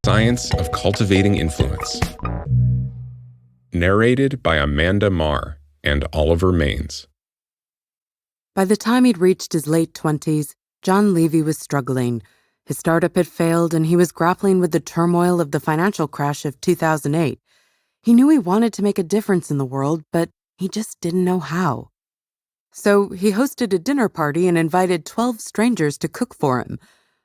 Science of Cultivating Influence. Narrated by Amanda Marr and Oliver Maines. By the time he'd reached his late 20s, John Levy was struggling. His startup had failed, and he was grappling with the turmoil of the financial crash of 2008. He knew he wanted to make a difference in the world, but he just didn't know how. So he hosted a dinner party and invited 12 strangers to cook for him.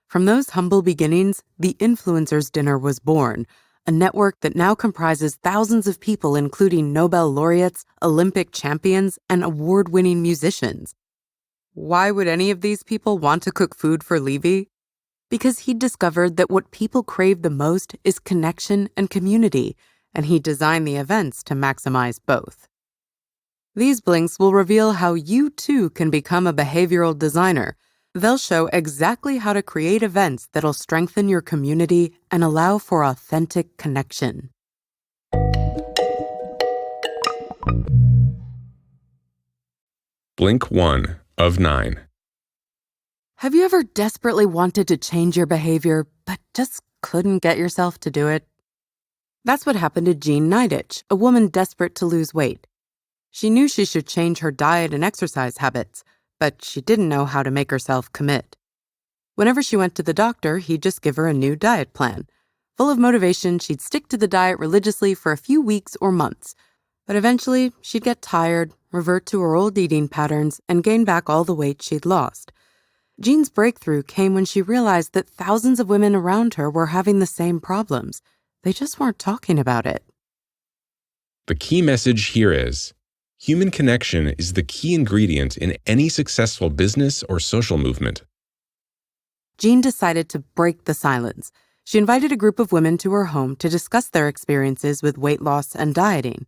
From those humble beginnings, the Influencers Dinner was born, a network that now comprises thousands of people, including Nobel laureates, Olympic champions, and award-winning musicians. Why would any of these people want to cook food for Levy? Because he'd discovered that what people crave the most is connection and community, and he designed the events to maximize both. These blinks will reveal how you too can become a behavioral designer. They'll show exactly how to create events that'll strengthen your community and allow for authentic connection. Blink 1 of 9. Have you ever desperately wanted to change your behavior, but just couldn't get yourself to do it? That's what happened to Jean Nidetch, a woman desperate to lose weight. She knew she should change her diet and exercise habits, but she didn't know how to make herself commit. Whenever she went to the doctor, he'd just give her a new diet plan. Full of motivation, she'd stick to the diet religiously for a few weeks or months. But eventually, she'd get tired, revert to her old eating patterns, and gain back all the weight she'd lost. Jean's breakthrough came when she realized that thousands of women around her were having the same problems. They just weren't talking about it. The key message here is, human connection is the key ingredient in any successful business or social movement. Jean decided to break the silence. She invited a group of women to her home to discuss their experiences with weight loss and dieting.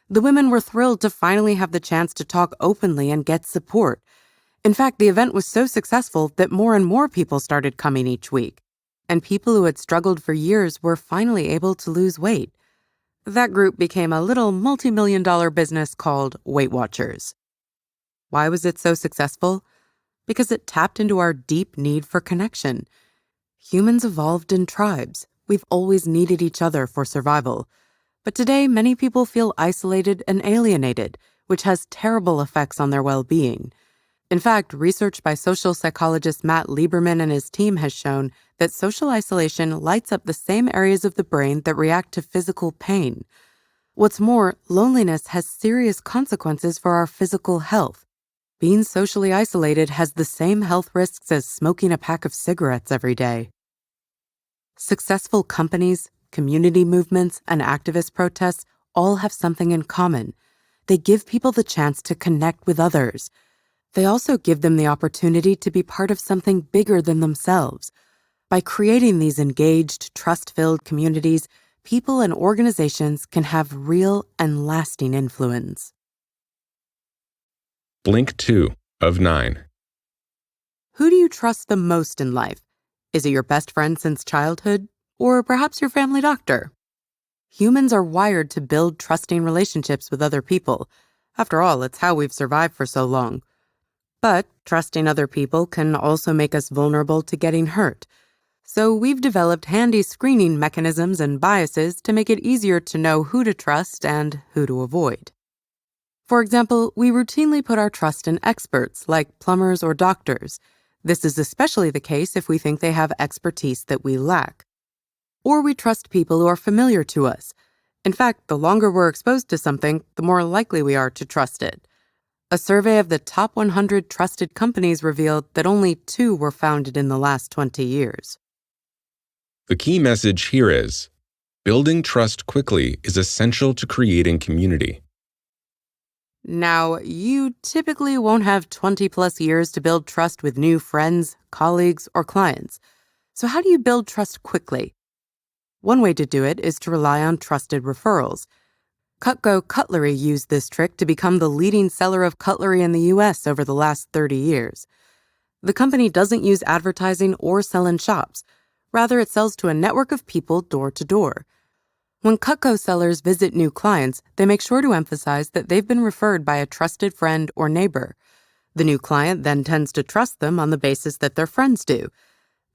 The women were thrilled to finally have the chance to talk openly and get support. In fact, the event was so successful that more and more people started coming each week. And people who had struggled for years were finally able to lose weight. That group became a little multi-million-dollar business called Weight Watchers. Why was it so successful? Because it tapped into our deep need for connection. Humans evolved in tribes. We've always needed each other for survival. But today, many people feel isolated and alienated, which has terrible effects on their well-being. In fact, research by social psychologist Matt Lieberman and his team has shown that social isolation lights up the same areas of the brain that react to physical pain. What's more, loneliness has serious consequences for our physical health. Being socially isolated has the same health risks as smoking a pack of cigarettes every day. Successful companies, community movements, and activist protests all have something in common. They give people the chance to connect with others. They also give them the opportunity to be part of something bigger than themselves. By creating these engaged, trust-filled communities, people and organizations can have real and lasting influence. Blink 2 of 9. Who do you trust the most in life? Is it your best friend since childhood? Or perhaps your family doctor? Humans are wired to build trusting relationships with other people. After all, it's how we've survived for so long. But trusting other people can also make us vulnerable to getting hurt. So we've developed handy screening mechanisms and biases to make it easier to know who to trust and who to avoid. For example, we routinely put our trust in experts like plumbers or doctors. This is especially the case if we think they have expertise that we lack. Or we trust people who are familiar to us. In fact, the longer we're exposed to something, the more likely we are to trust it. A survey of the top 100 trusted companies revealed that only 2 were founded in the last 20 years. The key message here is, building trust quickly is essential to creating community. Now, you typically won't have 20-plus years to build trust with new friends, colleagues, or clients. So how do you build trust quickly? One way to do it is to rely on trusted referrals. Cutco Cutlery used this trick to become the leading seller of cutlery in the U.S. over the last 30 years. The company doesn't use advertising or sell in shops. Rather, it sells to a network of people door to door. When Cutco sellers visit new clients, they make sure to emphasize that they've been referred by a trusted friend or neighbor. The new client then tends to trust them on the basis that their friends do.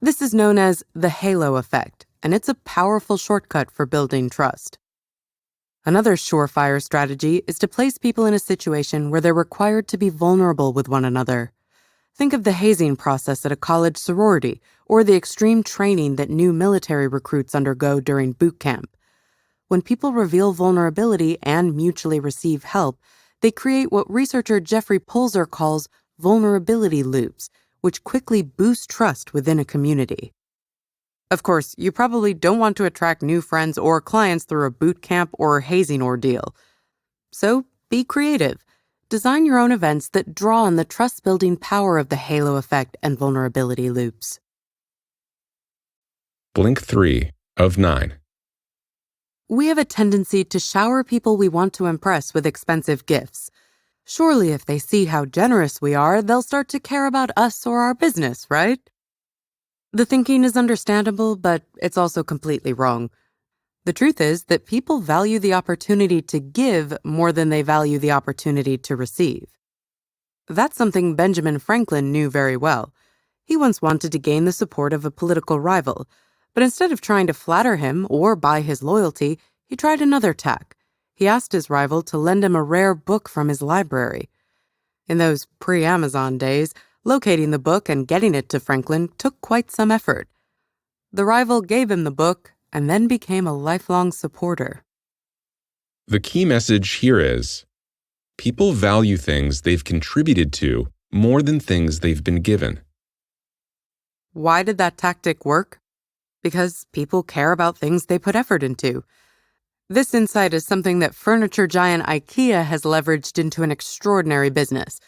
This is known as the halo effect, and it's a powerful shortcut for building trust. Another surefire strategy is to place people in a situation where they're required to be vulnerable with one another. Think of the hazing process at a college sorority or the extreme training that new military recruits undergo during boot camp. When people reveal vulnerability and mutually receive help, they create what researcher Jeffrey Pulzer calls vulnerability loops, which quickly boost trust within a community. Of course, you probably don't want to attract new friends or clients through a boot camp or hazing ordeal. So be creative. Design your own events that draw on the trust-building power of the halo effect and vulnerability loops. Blink 3 of 9. We have a tendency to shower people we want to impress with expensive gifts. Surely if they see how generous we are, they'll start to care about us or our business, right? The thinking is understandable, but it's also completely wrong. The truth is that people value the opportunity to give more than they value the opportunity to receive. That's something Benjamin Franklin knew very well. He once wanted to gain the support of a political rival, but instead of trying to flatter him or buy his loyalty, he tried another tack. He asked his rival to lend him a rare book from his library. In those pre-Amazon days, locating the book and getting it to Franklin took quite some effort. The rival gave him the book and then became a lifelong supporter. The key message here is, people value things they've contributed to more than things they've been given. Why did that tactic work? Because people care about things they put effort into. This insight is something that furniture giant IKEA has leveraged into an extraordinary business.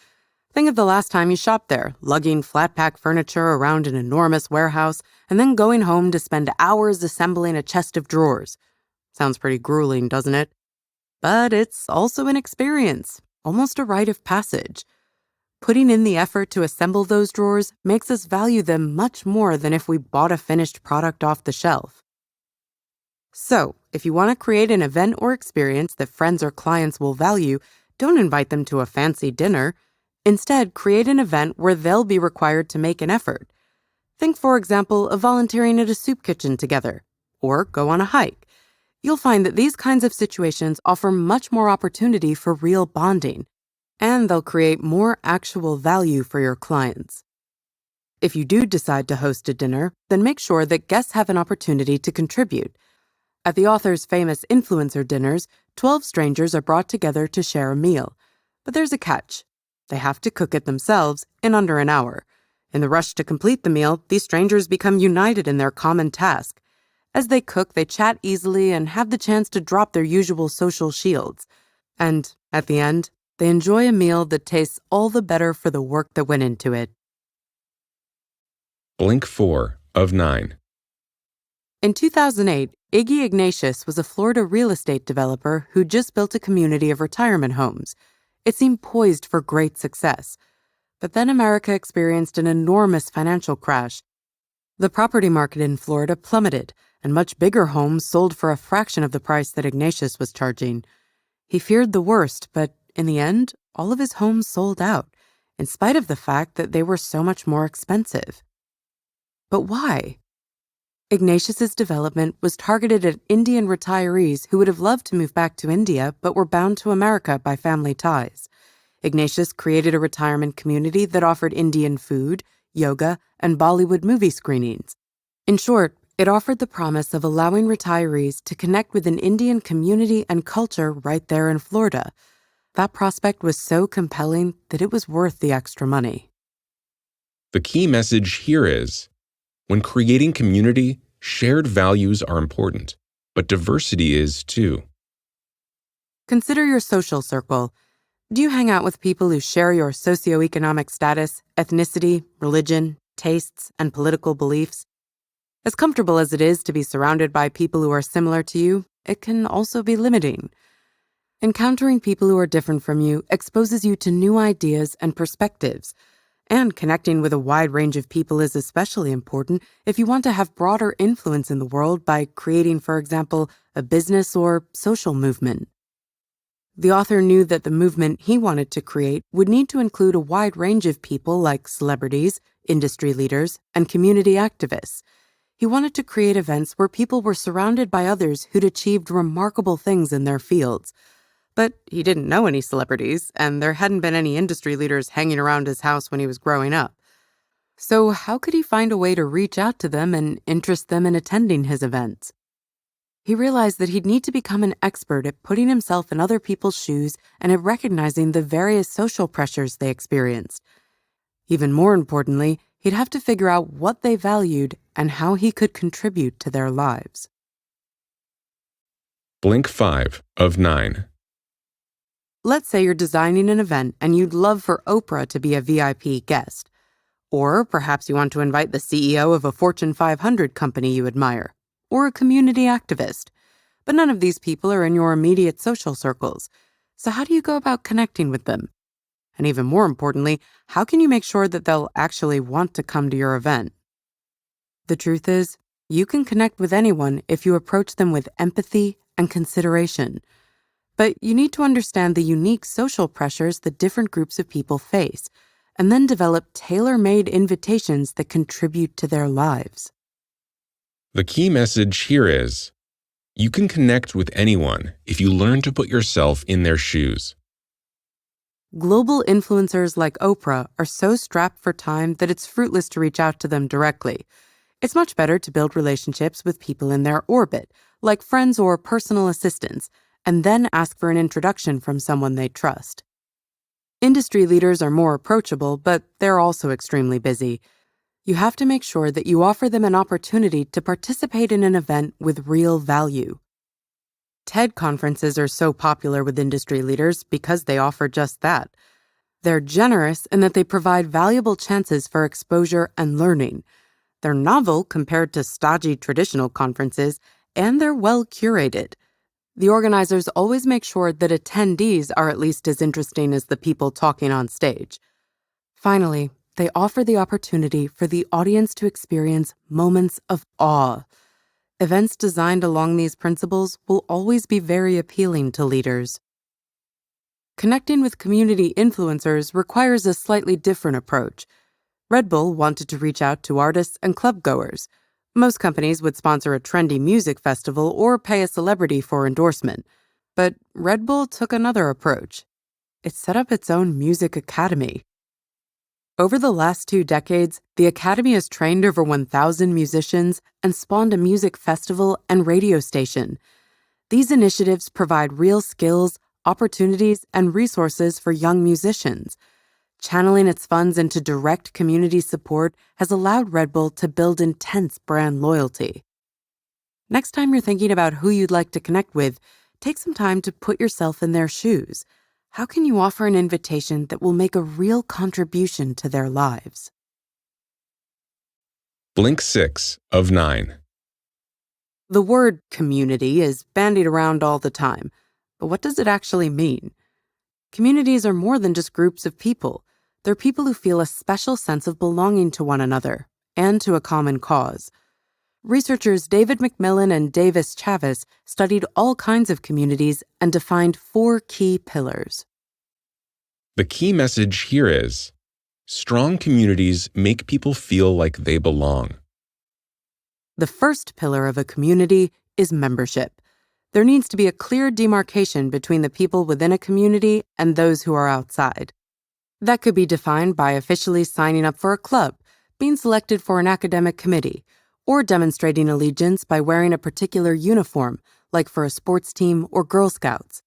Think of the last time you shopped there, lugging flat-pack furniture around an enormous warehouse and then going home to spend hours assembling a chest of drawers. Sounds pretty grueling, doesn't it? But it's also an experience, almost a rite of passage. Putting in the effort to assemble those drawers makes us value them much more than if we bought a finished product off the shelf. So, if you want to create an event or experience that friends or clients will value, don't invite them to a fancy dinner. Instead, create an event where they'll be required to make an effort. Think, for example, of volunteering at a soup kitchen together, or go on a hike. You'll find that these kinds of situations offer much more opportunity for real bonding, and they'll create more actual value for your clients. If you do decide to host a dinner, then make sure that guests have an opportunity to contribute. At the author's famous influencer dinners, 12 strangers are brought together to share a meal. But there's a catch. They have to cook it themselves in under an hour. In the rush to complete the meal, these strangers become united in their common task. As they cook, they chat easily and have the chance to drop their usual social shields. And, at the end, they enjoy a meal that tastes all the better for the work that went into it. Blink 4 of 9. In 2008, Iggy Ignatius was a Florida real estate developer who just built a community of retirement homes. It seemed poised for great success. But then America experienced an enormous financial crash. The property market in Florida plummeted, and much bigger homes sold for a fraction of the price that Ignatius was charging. He feared the worst, but in the end, all of his homes sold out, in spite of the fact that they were so much more expensive. But why? Ignatius's development was targeted at Indian retirees who would have loved to move back to India but were bound to America by family ties. Ignatius created a retirement community that offered Indian food, yoga, and Bollywood movie screenings. In short, it offered the promise of allowing retirees to connect with an Indian community and culture right there in Florida. That prospect was so compelling that it was worth the extra money. The key message here is, when creating community, shared values are important, but diversity is too. Consider your social circle. Do you hang out with people who share your socioeconomic status, ethnicity, religion, tastes, and political beliefs? As comfortable as it is to be surrounded by people who are similar to you, it can also be limiting. Encountering people who are different from you exposes you to new ideas and perspectives. And connecting with a wide range of people is especially important if you want to have broader influence in the world by creating, for example, a business or social movement. The author knew that the movement he wanted to create would need to include a wide range of people like celebrities, industry leaders, and community activists. He wanted to create events where people were surrounded by others who'd achieved remarkable things in their fields. But he didn't know any celebrities, and there hadn't been any industry leaders hanging around his house when he was growing up. So how could he find a way to reach out to them and interest them in attending his events? He realized that he'd need to become an expert at putting himself in other people's shoes and at recognizing the various social pressures they experienced. Even more importantly, he'd have to figure out what they valued and how he could contribute to their lives. Blink 5 of 9. Let's say you're designing an event and you'd love for Oprah to be a VIP guest. Or perhaps you want to invite the CEO of a Fortune 500 company you admire, or a community activist. But none of these people are in your immediate social circles. So how do you go about connecting with them? And even more importantly, how can you make sure that they'll actually want to come to your event? The truth is, you can connect with anyone if you approach them with empathy and consideration. But you need to understand the unique social pressures that different groups of people face, and then develop tailor-made invitations that contribute to their lives. The key message here is, you can connect with anyone if you learn to put yourself in their shoes. Global influencers like Oprah are so strapped for time that it's fruitless to reach out to them directly. It's much better to build relationships with people in their orbit, like friends or personal assistants, and then ask for an introduction from someone they trust. Industry leaders are more approachable, but they're also extremely busy. You have to make sure that you offer them an opportunity to participate in an event with real value. TED conferences are so popular with industry leaders because they offer just that. They're generous in that they provide valuable chances for exposure and learning. They're novel compared to stodgy traditional conferences, and they're well curated. The organizers always make sure that attendees are at least as interesting as the people talking on stage. Finally, they offer the opportunity for the audience to experience moments of awe. Events designed along these principles will always be very appealing to leaders. Connecting with community influencers requires a slightly different approach. Red Bull wanted to reach out to artists and clubgoers. Most companies would sponsor a trendy music festival or pay a celebrity for endorsement. But Red Bull took another approach. It set up its own music academy. Over the last 2 decades, the Academy has trained over 1,000 musicians and spawned a music festival and radio station. These initiatives provide real skills, opportunities, and resources for young musicians. Channeling its funds into direct community support has allowed Red Bull to build intense brand loyalty. Next time you're thinking about who you'd like to connect with, take some time to put yourself in their shoes. How can you offer an invitation that will make a real contribution to their lives? Blink 6 of 9. The word community is bandied around all the time, but what does it actually mean? Communities are more than just groups of people. They're people who feel a special sense of belonging to one another and to a common cause. Researchers David McMillan and Davis Chavis studied all kinds of communities and defined 4 key pillars. The key message here is, strong communities make people feel like they belong. The first pillar of a community is membership. There needs to be a clear demarcation between the people within a community and those who are outside. That could be defined by officially signing up for a club, being selected for an academic committee, or demonstrating allegiance by wearing a particular uniform, like for a sports team or Girl Scouts.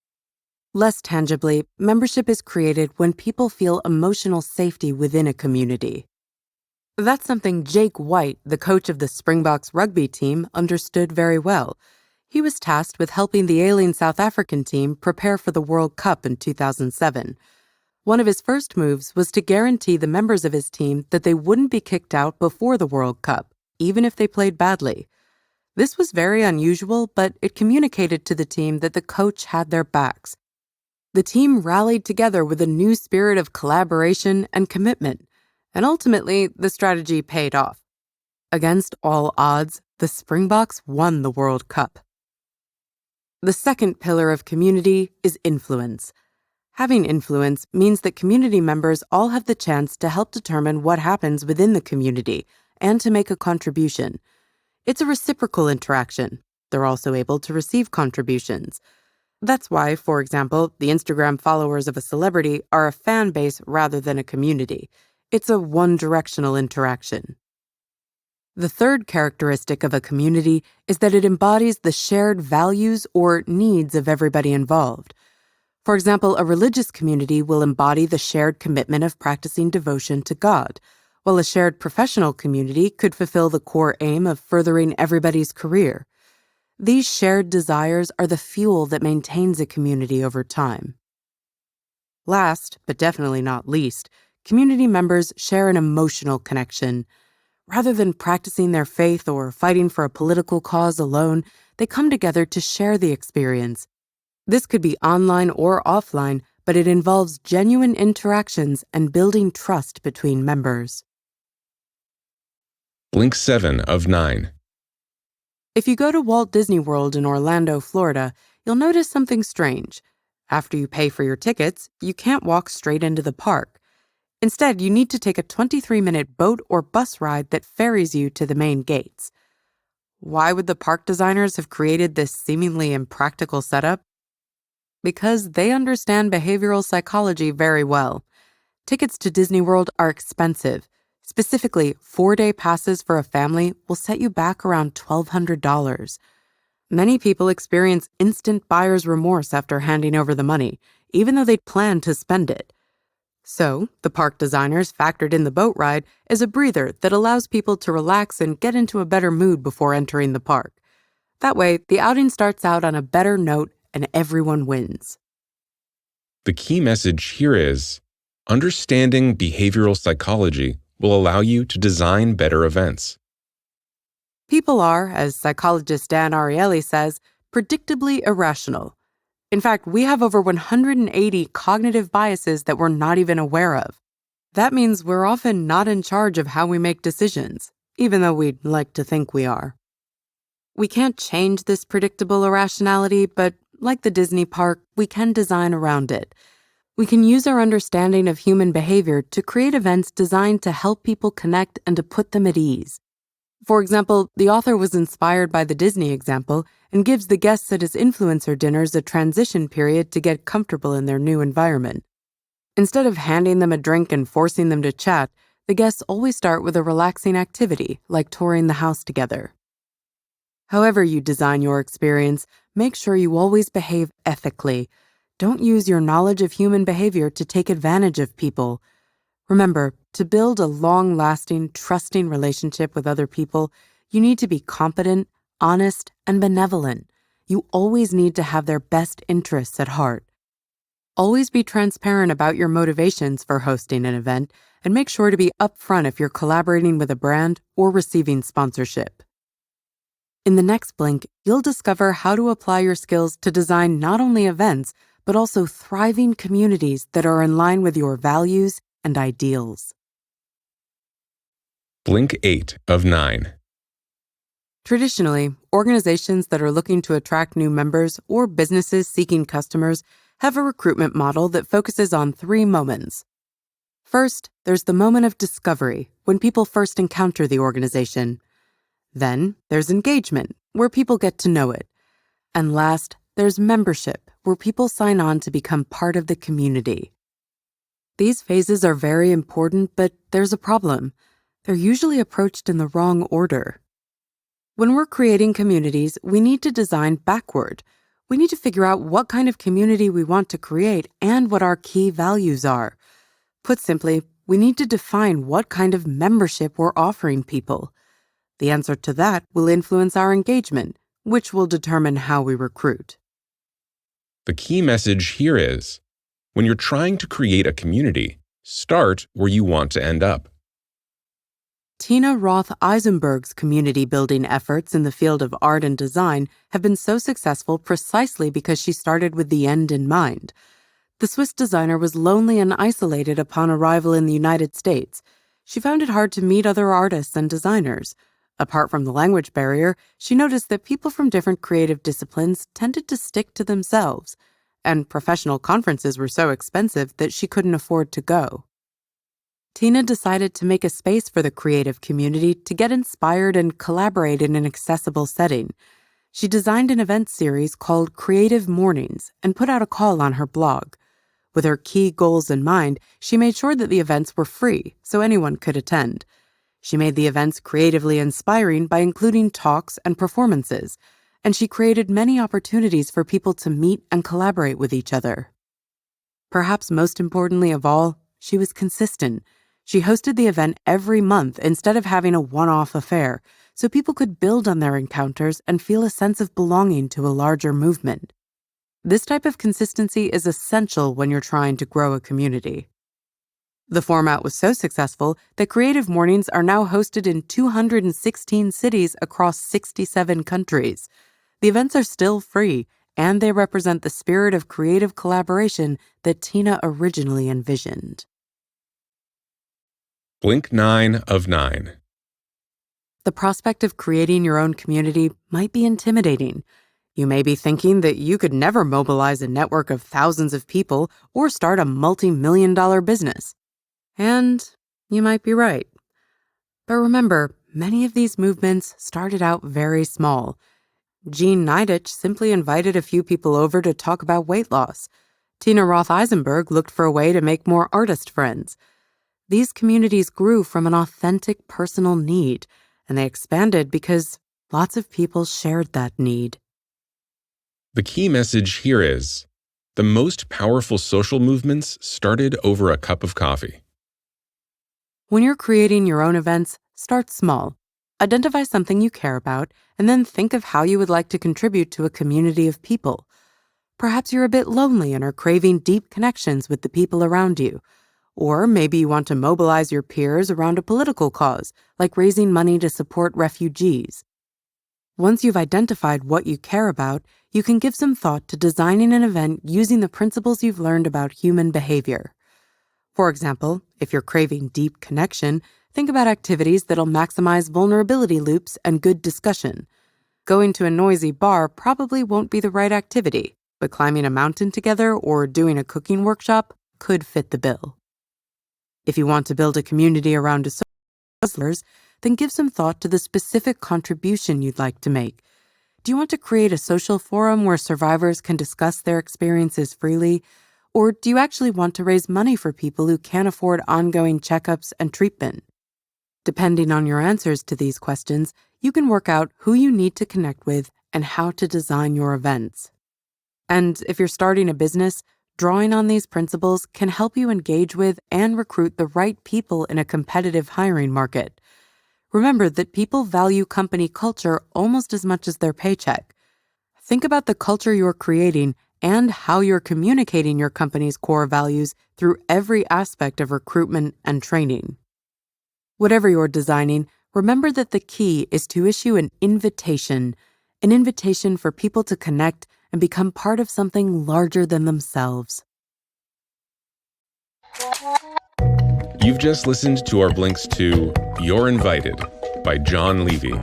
Less tangibly, membership is created when people feel emotional safety within a community. That's something Jake White, the coach of the Springboks rugby team, understood very well. He was tasked with helping the ailing South African team prepare for the World Cup in 2007. One of his first moves was to guarantee the members of his team that they wouldn't be kicked out before the World Cup, even if they played badly. This was very unusual, but it communicated to the team that the coach had their backs. The team rallied together with a new spirit of collaboration and commitment, and ultimately, the strategy paid off. Against all odds, the Springboks won the World Cup. The second pillar of community is influence. Having influence means that community members all have the chance to help determine what happens within the community and to make a contribution. It's a reciprocal interaction. They're also able to receive contributions. That's why, for example, the Instagram followers of a celebrity are a fan base rather than a community. It's a one-directional interaction. The third characteristic of a community is that it embodies the shared values or needs of everybody involved. For example, a religious community will embody the shared commitment of practicing devotion to God, while a shared professional community could fulfill the core aim of furthering everybody's career. These shared desires are the fuel that maintains a community over time. Last, but definitely not least, community members share an emotional connection. Rather than practicing their faith or fighting for a political cause alone, they come together to share the experience. This could be online or offline, but it involves genuine interactions and building trust between members. Blink 7 of 9. If you go to Walt Disney World in Orlando, Florida, you'll notice something strange. After you pay for your tickets, you can't walk straight into the park. Instead, you need to take a 23-minute boat or bus ride that ferries you to the main gates. Why would the park designers have created this seemingly impractical setup? Because they understand behavioral psychology very well. Tickets to Disney World are expensive. Specifically, 4-day passes for a family will set you back around $1,200. Many people experience instant buyer's remorse after handing over the money, even though they'd planned to spend it. So, the park designers factored in the boat ride as a breather that allows people to relax and get into a better mood before entering the park. That way, the outing starts out on a better note and everyone wins. The key message here is, understanding behavioral psychology will allow you to design better events. People are, as psychologist Dan Ariely says, predictably irrational. In fact, we have over 180 cognitive biases that we're not even aware of. That means we're often not in charge of how we make decisions, even though we'd like to think we are. We can't change this predictable irrationality, but like the Disney park, we can design around it. We can use our understanding of human behavior to create events designed to help people connect and to put them at ease. For example, the author was inspired by the Disney example and gives the guests at his influencer dinners a transition period to get comfortable in their new environment. Instead of handing them a drink and forcing them to chat, the guests always start with a relaxing activity, like touring the house together. However you design your experience, make sure you always behave ethically. Don't use your knowledge of human behavior to take advantage of people. Remember, to build a long-lasting, trusting relationship with other people, you need to be competent, honest, and benevolent. You always need to have their best interests at heart. Always be transparent about your motivations for hosting an event, and make sure to be upfront if you're collaborating with a brand or receiving sponsorship. In the next Blink, you'll discover how to apply your skills to design not only events, but also thriving communities that are in line with your values and ideals. Blink 8 of 9. Traditionally, organizations that are looking to attract new members or businesses seeking customers have a recruitment model that focuses on 3 moments. First, there's the moment of discovery, when people first encounter the organization. Then, there's engagement, where people get to know it. And last, there's membership, where people sign on to become part of the community. These phases are very important, but there's a problem. They're usually approached in the wrong order. When we're creating communities, we need to design backward. We need to figure out what kind of community we want to create and what our key values are. Put simply, we need to define what kind of membership we're offering people. The answer to that will influence our engagement, which will determine how we recruit. The key message here is, when you're trying to create a community, start where you want to end up. Tina Roth Eisenberg's community building efforts in the field of art and design have been so successful precisely because she started with the end in mind. The Swiss designer was lonely and isolated upon arrival in the United States. She found it hard to meet other artists and designers. Apart from the language barrier, she noticed that people from different creative disciplines tended to stick to themselves, and professional conferences were so expensive that she couldn't afford to go. Tina decided to make a space for the creative community to get inspired and collaborate in an accessible setting. She designed an event series called Creative Mornings and put out a call on her blog. With her key goals in mind, she made sure that the events were free so anyone could attend. She made the events creatively inspiring by including talks and performances, and she created many opportunities for people to meet and collaborate with each other. Perhaps most importantly of all, she was consistent. She hosted the event every month instead of having a one-off affair, so people could build on their encounters and feel a sense of belonging to a larger movement. This type of consistency is essential when you're trying to grow a community. The format was so successful that Creative Mornings are now hosted in 216 cities across 67 countries. The events are still free, and they represent the spirit of creative collaboration that Tina originally envisioned. Blink 9 of 9. The prospect of creating your own community might be intimidating. You may be thinking that you could never mobilize a network of thousands of people or start a multi-million-dollar business. And you might be right. But remember, many of these movements started out very small. Jean Nidetch simply invited a few people over to talk about weight loss. Tina Roth Eisenberg looked for a way to make more artist friends. These communities grew from an authentic personal need, and they expanded because lots of people shared that need. The key message here is, the most powerful social movements started over a cup of coffee. When you're creating your own events, start small. Identify something you care about, and then think of how you would like to contribute to a community of people. Perhaps you're a bit lonely and are craving deep connections with the people around you. Or maybe you want to mobilize your peers around a political cause, like raising money to support refugees. Once you've identified what you care about, you can give some thought to designing an event using the principles you've learned about human behavior. For example, if you're craving deep connection, think about activities that'll maximize vulnerability loops and good discussion. Going to a noisy bar probably won't be the right activity, but climbing a mountain together or doing a cooking workshop could fit the bill. If you want to build a community around hustlers, then give some thought to the specific contribution you'd like to make. Do you want to create a social forum where survivors can discuss their experiences freely? Or do you actually want to raise money for people who can't afford ongoing checkups and treatment? Depending on your answers to these questions, you can work out who you need to connect with and how to design your events. And if you're starting a business, drawing on these principles can help you engage with and recruit the right people in a competitive hiring market. Remember that people value company culture almost as much as their paycheck. Think about the culture you're creating and how you're communicating your company's core values through every aspect of recruitment and training. Whatever you're designing, remember that the key is to issue an invitation for people to connect and become part of something larger than themselves. You've just listened to our blinks to You're Invited by John Levy.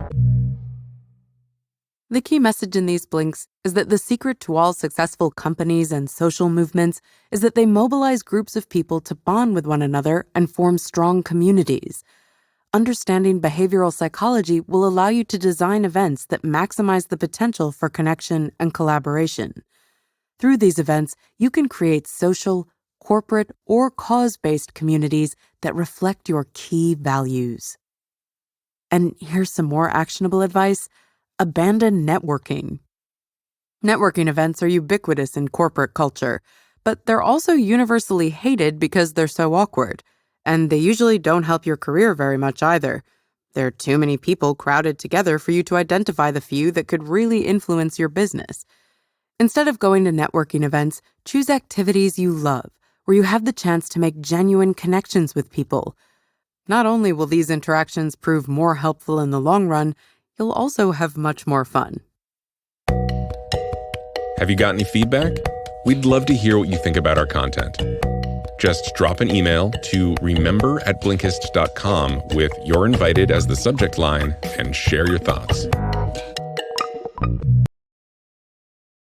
The key message in these blinks is that the secret to all successful companies and social movements is that they mobilize groups of people to bond with one another and form strong communities. Understanding behavioral psychology will allow you to design events that maximize the potential for connection and collaboration. Through these events, you can create social, corporate, or cause-based communities that reflect your key values. And here's some more actionable advice. Abandon networking. Networking events are ubiquitous in corporate culture, but they're also universally hated because they're so awkward. And they usually don't help your career very much either. There are too many people crowded together for you to identify the few that could really influence your business. Instead of going to networking events, choose activities you love, where you have the chance to make genuine connections with people. Not only will these interactions prove more helpful in the long run, you'll also have much more fun. Have you got any feedback? We'd love to hear what you think about our content. Just drop an email to remember@blinkist.com with "You're Invited" as the subject line and share your thoughts.